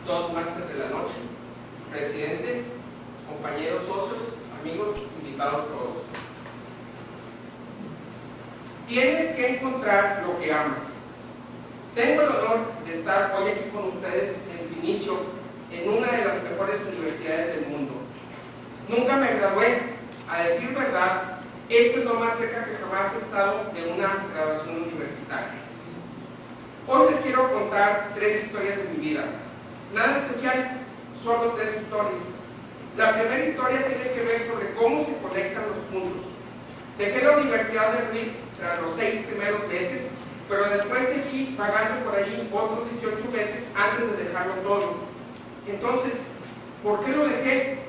Dos máster de la noche, presidente, compañeros, socios, amigos, invitados todos. Tienes que encontrar lo que amas. Tengo el honor de estar hoy aquí con ustedes en su inicio en una de las mejores universidades del mundo. Nunca me gradué, a decir verdad, esto es lo más cerca que jamás he estado de una graduación universitaria. Hoy les quiero contar 3 historias de mi vida. Nada especial, solo 3 historias. La primera historia tiene que ver sobre cómo se conectan los puntos. Dejé la Universidad de Reed tras los 6 primeros meses, pero después seguí pagando por allí otros 18 meses antes de dejarlo todo. Entonces, ¿por qué lo dejé?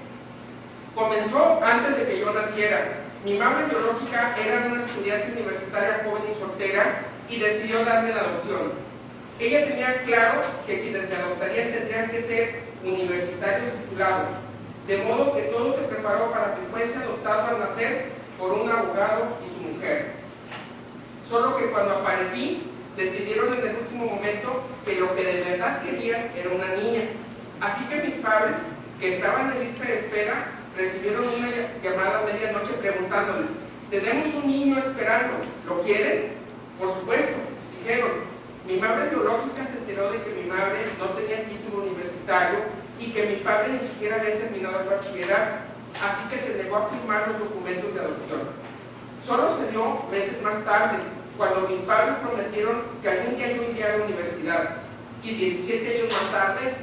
Comenzó antes de que yo naciera. Mi madre biológica era una estudiante universitaria joven y soltera y decidió darme la adopción. Ella tenía claro que quienes me adoptarían tendrían que ser universitarios titulados, de modo que todo se preparó para que fuese adoptado al nacer por un abogado y su mujer. Solo que cuando aparecí, decidieron en el último momento que lo que de verdad querían era una niña. Así que mis padres, que estaban en lista de espera, recibieron una llamada a medianoche preguntándoles: tenemos un niño esperando, ¿lo quieren? Por supuesto, dijeron. Mi madre biológica se enteró de que mi madre no tenía título universitario y que mi padre ni siquiera había terminado el bachillerato, así que se negó a firmar los documentos de adopción. Solo se dio meses más tarde, cuando mis padres prometieron que algún día yo iría a la universidad, y 17 años más tarde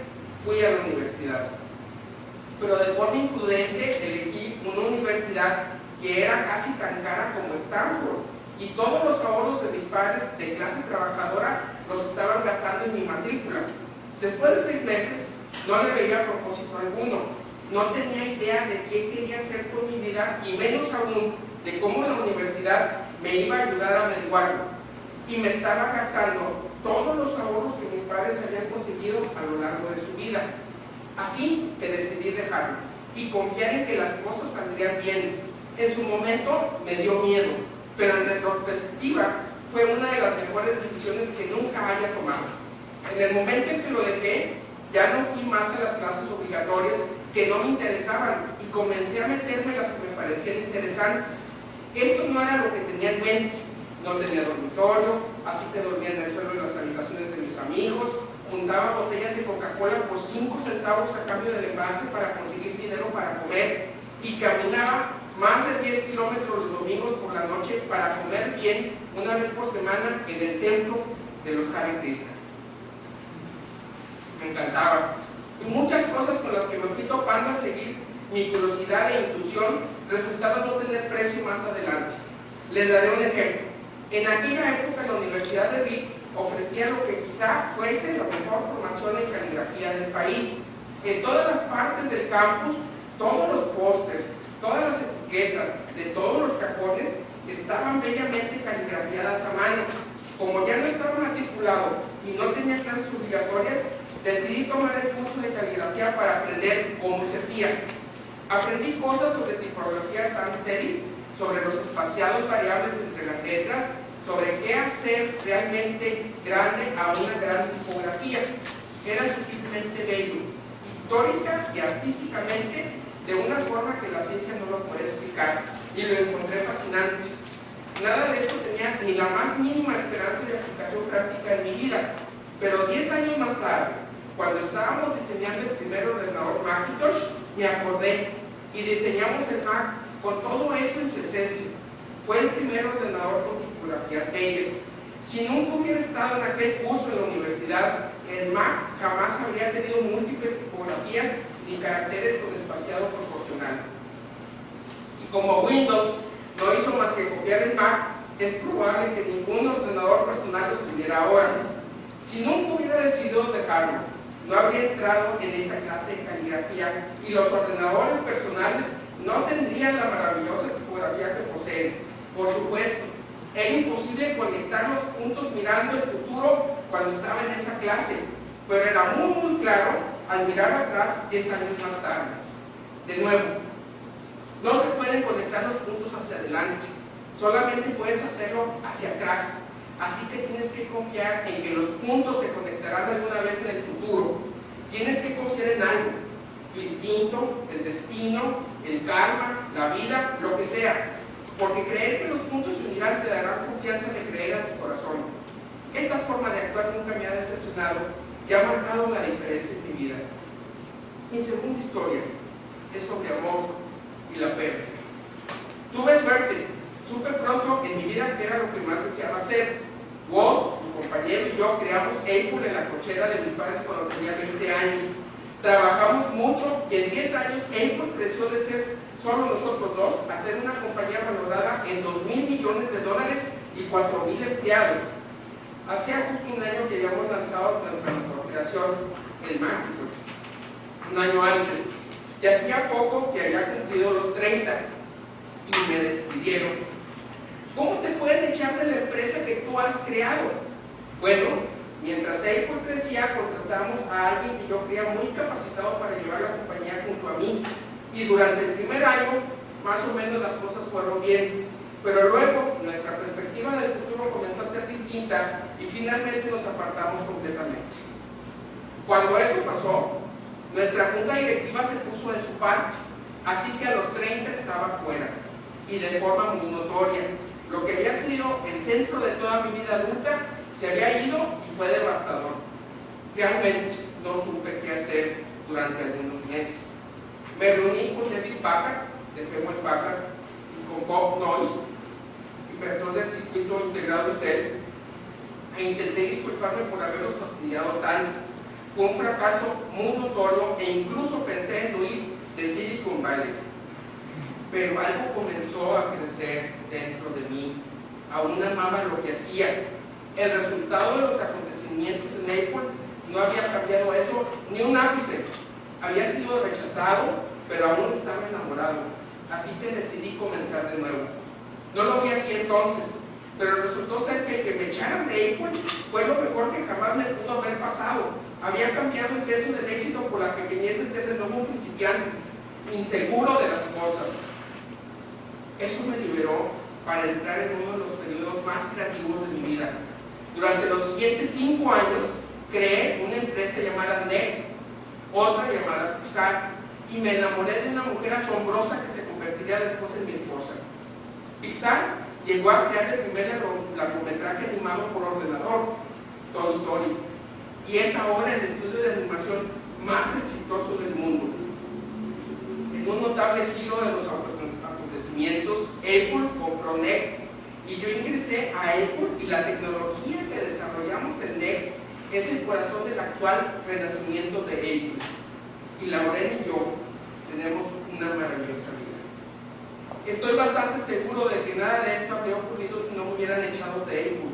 fui a la universidad. Pero de forma imprudente elegí una universidad que era casi tan cara como Stanford, y todos los ahorros de mis padres de clase trabajadora los estaban gastando en mi matrícula. Después de 6 meses no le veía propósito alguno, no tenía idea de qué quería hacer con mi vida y menos aún de cómo la universidad me iba a ayudar a averiguarlo, y me estaba gastando todos los ahorros que mis padres habían conseguido a lo largo de su vida. Así que decidí dejarlo y confiar en que las cosas saldrían bien. En su momento me dio miedo, pero en retrospectiva fue una de las mejores decisiones que nunca haya tomado. En el momento en que lo dejé, ya no fui más a las clases obligatorias que no me interesaban y comencé a meterme las que me parecían interesantes. Esto no era lo que tenía en mente. No tenía dormitorio, así que dormía en el suelo de las habitaciones de mis amigos, juntaba botellas de Coca-Cola por 5 centavos a cambio del envase para conseguir dinero para comer, y caminaba más de 10 kilómetros los domingos por la noche para comer bien una vez por semana en el templo de los Hare Krishna. Me encantaba. Y muchas cosas con las que me fui topando al seguir mi curiosidad e intuición resultaron no tener precio más adelante. Les daré un ejemplo. En aquella época la Universidad de Reed ofrecía lo que quizá fuese la mejor formación en caligrafía del país. En todas las partes del campus, todos los pósters, todas las etiquetas de todos los cajones estaban bellamente caligrafiadas a mano. Como ya no estaba matriculado y no tenía clases obligatorias, decidí tomar el curso de caligrafía para aprender cómo se hacía. Aprendí cosas sobre tipografía sans serif, sobre los espaciados variables entre las letras, sobre qué hacer realmente grande a una gran tipografía. Era suficientemente bello, histórica y artísticamente, de una forma que la ciencia no lo puede explicar, y lo encontré fascinante. Nada de esto tenía ni la más mínima esperanza de aplicación práctica en mi vida, pero 10 años más tarde, cuando estábamos diseñando el primer ordenador Macintosh, me acordé y diseñamos el Mac con todo eso en su esencia. Fue el primer ordenador con tipografía Keyes. Si nunca hubiera estado en aquel curso en la universidad, el Mac jamás habría tenido múltiples tipografías ni caracteres con espaciado proporcional. Y como Windows no hizo más que copiar el Mac, es probable que ningún ordenador personal lo tuviera ahora. Si nunca hubiera decidido dejarlo, no habría entrado en esa clase de caligrafía y los ordenadores personales no tendrían la maravillosa tipografía que poseen. Por supuesto, era imposible conectar los puntos mirando el futuro cuando estaba en esa clase, pero era muy claro al mirar atrás 10 años más tarde. De nuevo, no se pueden conectar los puntos hacia adelante, solamente puedes hacerlo hacia atrás. Así que tienes que confiar en que los puntos se conectarán alguna vez en el futuro. Tienes que confiar en algo, tu instinto, el destino, el karma, la vida, lo que sea. Porque creer que los puntos se unirán te dará confianza de creer a tu corazón. Esta forma de actuar nunca me ha decepcionado y ha marcado la diferencia en mi vida. Mi segunda historia es sobre amor y la fe. Tuve suerte. Supe pronto en mi vida que era lo que más deseaba hacer. Vos, mi compañero y yo creamos Apple en la cochera de mis padres cuando tenía 20 años. Trabajamos mucho y en 10 años Apple creció de ser solo nosotros dos a ser una compañía valorada en $2,000 millones y 4,000 empleados. Hacía justo un año que habíamos lanzado nuestra operación, el Macintosh, un año antes, y hacía poco que había cumplido los 30 y me despidieron. ¿Cómo te pueden echar de la empresa que tú has creado? Bueno, mientras Apple crecía, contratamos a alguien que yo creía muy capacitado para llevar la compañía junto a mí. Y durante el primer año, más o menos las cosas fueron bien. Pero luego, nuestra perspectiva del futuro comenzó a ser distinta y finalmente nos apartamos completamente. Cuando eso pasó, nuestra junta directiva se puso de su parte. Así que a los 30 estaba fuera. Y de forma muy notoria. Lo que había sido el centro de toda mi vida adulta se había ido y fue devastador. Realmente no supe qué hacer durante algunos meses. Me reuní con David Packard, de Hewlett Packard, y con Bob Noyce, inventor del circuito integrado Intel, e intenté disculparme por haberlos fastidiado tanto. Fue un fracaso muy notorio e incluso pensé en huir de Silicon Valley. Pero algo comenzó a crecer dentro de mí. Aún amaba lo que hacía. El resultado de los acontecimientos en Apple no había cambiado eso ni un ápice. Había sido rechazado, pero aún estaba enamorado. Así que decidí comenzar de nuevo. No lo vi así entonces, pero resultó ser que el que me echaran de Apple fue lo mejor que jamás me pudo haber pasado. Había cambiado el peso del éxito por la pequeñez de ser de nuevo un principiante, inseguro de las cosas. Eso me liberó para entrar en uno de los periodos más creativos de mi vida. Durante los siguientes 5 años, creé una empresa llamada Next, otra llamada Pixar, y me enamoré de una mujer asombrosa que se convertiría después en mi esposa. Pixar llegó a crear el primer largometraje animado por ordenador, Toy Story, y es ahora el estudio de animación más exitoso del mundo. En un notable giro de los acontecimientos, Apple compró Next y yo ingresé a Apple, y la tecnología que desarrollamos en Next es el corazón del actual renacimiento de Apple. Y Lauren y yo tenemos una maravillosa vida. Estoy bastante seguro de que nada de esto habría ocurrido si no me hubieran echado de Apple.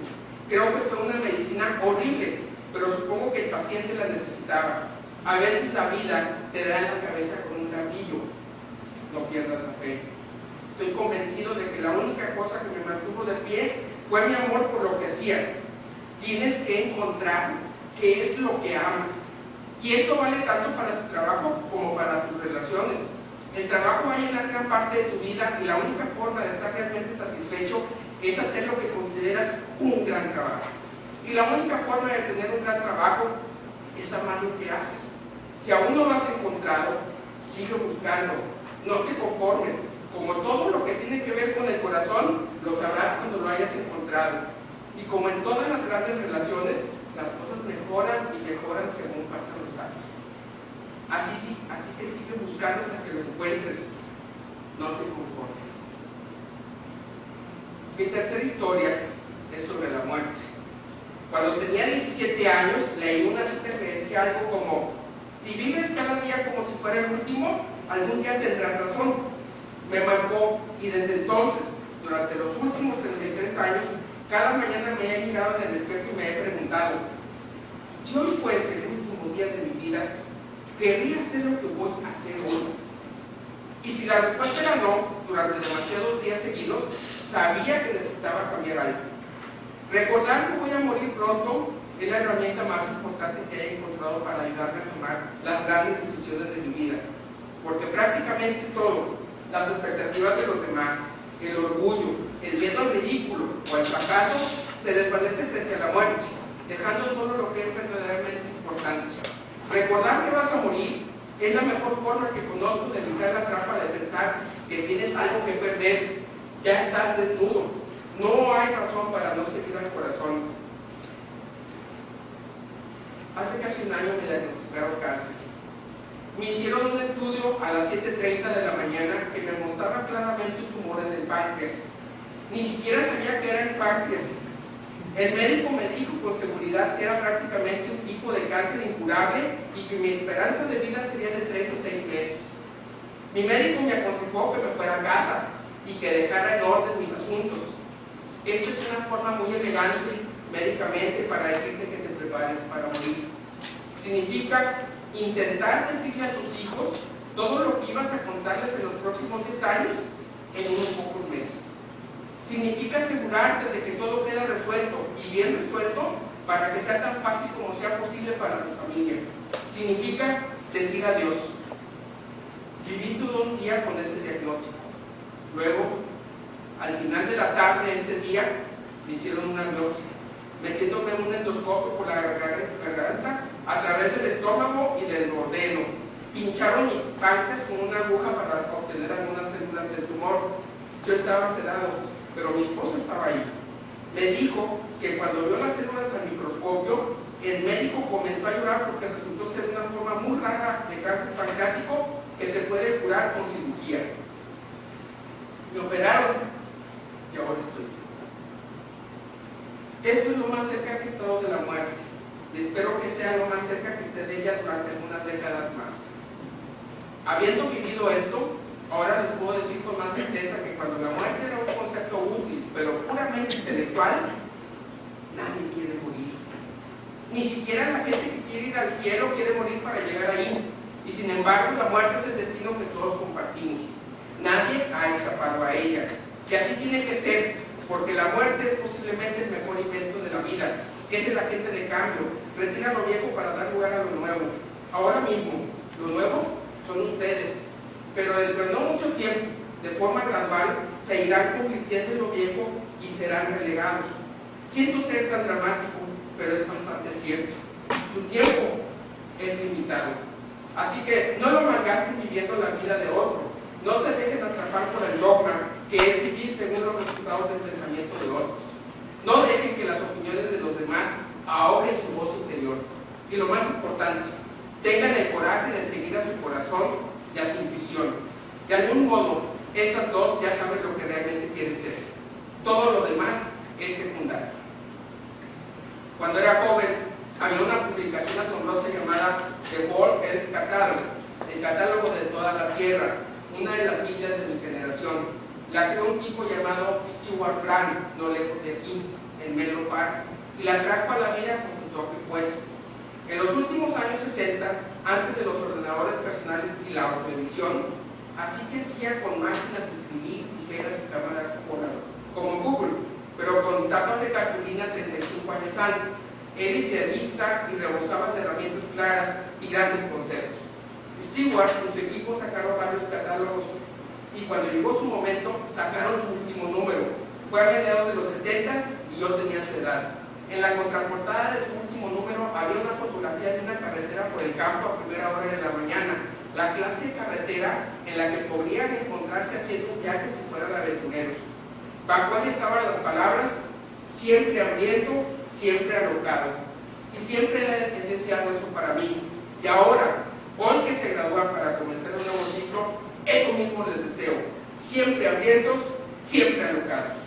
Creo que fue una medicina horrible, pero supongo que el paciente la necesitaba. A veces la vida te da en la cabeza con un gatillo. No pierdas la fe. Estoy convencido de que la única cosa que me mantuvo de pie fue mi amor por lo que hacía. Tienes que encontrar qué es lo que amas. Y esto vale tanto para tu trabajo como para tus relaciones. El trabajo va a llenar gran parte de tu vida y la única forma de estar realmente satisfecho es hacer lo que consideras un gran trabajo. Y la única forma de tener un gran trabajo es amar lo que haces. Si aún no lo has encontrado, sigue buscando. No te conformes. Como todo lo que tiene que ver con el corazón, lo sabrás cuando lo hayas encontrado. Y como en todas las grandes relaciones, las cosas mejoran y mejoran según pasan los años. Así que sigue buscando hasta que lo encuentres. No te conformes. Mi tercera historia es sobre la muerte. Cuando tenía 17 años, leí una cita que decía algo como: si vives cada día como si fuera el último, algún día tendrás razón. Me marcó, y desde entonces, durante los últimos 33 años, cada mañana me he mirado en el espejo y me he preguntado: si hoy fuese el último día de mi vida, ¿querría hacer lo que voy a hacer hoy? Y si la respuesta era no, durante demasiados días seguidos, sabía que necesitaba cambiar algo. Recordar que voy a morir pronto es la herramienta más importante que he encontrado para ayudarme a tomar las grandes decisiones de mi vida. Porque prácticamente todo, las expectativas de los demás, el orgullo, el miedo al ridículo o al fracaso, se desvanece frente a la muerte, dejando solo lo que es verdaderamente importante. Recordar que vas a morir es la mejor forma que conozco de evitar la trampa de pensar que tienes algo que perder. Ya estás desnudo. No hay razón para no seguir al corazón. Hace casi un año me diagnosticaron cáncer. Me hicieron un estudio a las 7:30 de la mañana que me mostraba claramente un tumor en el páncreas. Ni siquiera sabía que era el páncreas. El médico me dijo con seguridad que era prácticamente un tipo de cáncer incurable y que mi esperanza de vida sería de 3 a 6 meses. Mi médico me aconsejó que me fuera a casa y que dejara en orden mis asuntos. Esta es una forma muy elegante médicamente para decirte que te prepares para morir. Significa intentar decirle a tus hijos todo lo que ibas a contarles en los próximos 10 años en unos pocos meses. Significa asegurarte de que todo queda resuelto y bien resuelto para que sea tan fácil como sea posible para tu familia. Significa decir adiós. Viví todo un día con ese diagnóstico. Luego, al final de la tarde de ese día, me hicieron una biopsia, metiéndome un endoscopio por la garganta, a través del estómago y del duodeno. Pincharon mi páncreas con una aguja para obtener algunas células del tumor. Yo estaba sedado, pero mi esposa estaba ahí. Me dijo que cuando vio las células al microscopio, el médico comenzó a llorar porque resultó ser una forma muy rara de cáncer pancreático que se puede curar con cirugía. Me operaron y ahora estoy. Esto es lo más cerca que he estado de la muerte y espero que sea lo más cerca que esté de ella durante algunas décadas más. Habiendo vivido esto, ahora les puedo decir con más certeza que cuando la muerte era un concepto útil, pero puramente intelectual, nadie quiere morir. Ni siquiera la gente que quiere ir al cielo quiere morir para llegar ahí. Y sin embargo, la muerte es el destino que todos compartimos. Nadie ha escapado a ella. Y así tiene que ser, porque la muerte es posiblemente el mejor invento de la vida. Es el agente de cambio. Retira lo viejo para dar lugar a lo nuevo. Ahora mismo, lo nuevo son ustedes. Pero dentro de no mucho tiempo, de forma gradual, se irán convirtiendo en lo viejo y serán relegados. Siento ser tan dramático, pero es bastante cierto. Su tiempo es limitado. Así que no lo malgasten viviendo la vida de otro. No se dejen atrapar por el dogma, que es vivir según los resultados del pensamiento de otros. No dejen que las opiniones de los demás ahoguen su voz interior. Y lo más importante, tengan el coraje de seguir a su corazón y a su intuición. De algún modo, esas dos ya saben lo que realmente quieren ser. Todo lo demás es secundario. Cuando era joven, había una publicación asombrosa llamada The World Health Catalog, el catálogo de toda la Tierra, una de las Biblias de mi generación. La creó un tipo llamado Stuart Brand, no lejos de aquí, en Menlo Park, y la trajo a la vida con su toque poético. En los últimos años 60, antes de los ordenadores personales y la autoedición, así que hacía con máquinas de escribir, tijeras y cámaras como Google, pero con tapas de cartulina 35 años antes. Era idealista y rebosaba de herramientas claras y grandes conceptos. Stewart y su equipo sacaron varios catálogos y cuando llegó su momento sacaron su último número. Fue a mediados de los 70 y yo tenía su edad. En la contraportada de su último número había una fotografía de una carretera por el campo a primera hora de la mañana, la clase de carretera en la que podrían encontrarse haciendo un viaje si fueran aventureros. Bajo ahí estaban las palabras: siempre hambriento, siempre alocado. Y siempre he deseado eso para mí. Y ahora, hoy que se gradúan para comenzar un nuevo ciclo, eso mismo les deseo. Siempre hambrientos, siempre alocados.